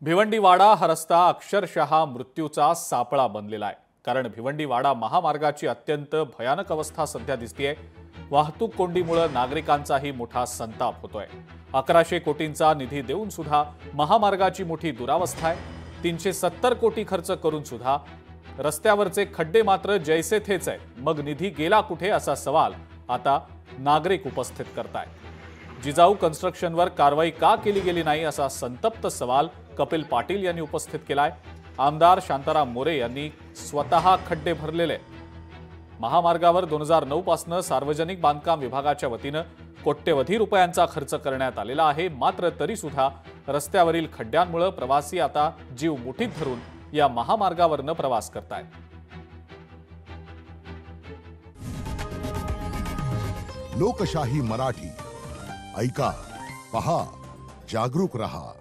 भिवंडी वाडा हा रस्ता अक्षरशः मृत्यूचा सापळा बनलेला आहे। कारण भिवंडी वाडा महामार्गाची अत्यंत भयानक अवस्था सध्या दिसतेय। वाहतूक कोंडीमुळे नागरिकांचाही मोठा संताप होतोय। 1100 कोटींचा निधी देऊन सुद्धा महामार्गाची मोठी दुरावस्था आहे। 370 कोटी खर्च करून सुद्धा रस्त्यावरचे खड्डे मात्र जैसे थेच आहेत। मग निधी गेला कुठे असा सवाल आता नागरिक उपस्थित करतायत। जिजाऊ कन्स्ट्रक्शनवर कारवाई का केली गेली नाही असा संतप्त सवाल कपिल पाटील यांनी उपस्थित केलाय। आमदार शांताराम मोरे यांनी स्वतः खड्डे भरलेले। महामार्गावर 2009 पासून सार्वजनिक बांधकाम विभागाच्या वतीने कोट्यवधी रुपयांचा खर्च करण्यात आलेला आहे। मात्र तरी सुद्धा रस्त्यावरील खड्ड्यांमुळे प्रवासी आता जीव मुठीत धरून या महामार्गावरनं प्रवास करतायत। लोकशाही मराठी ऐका, पहा, जागरूक रहा।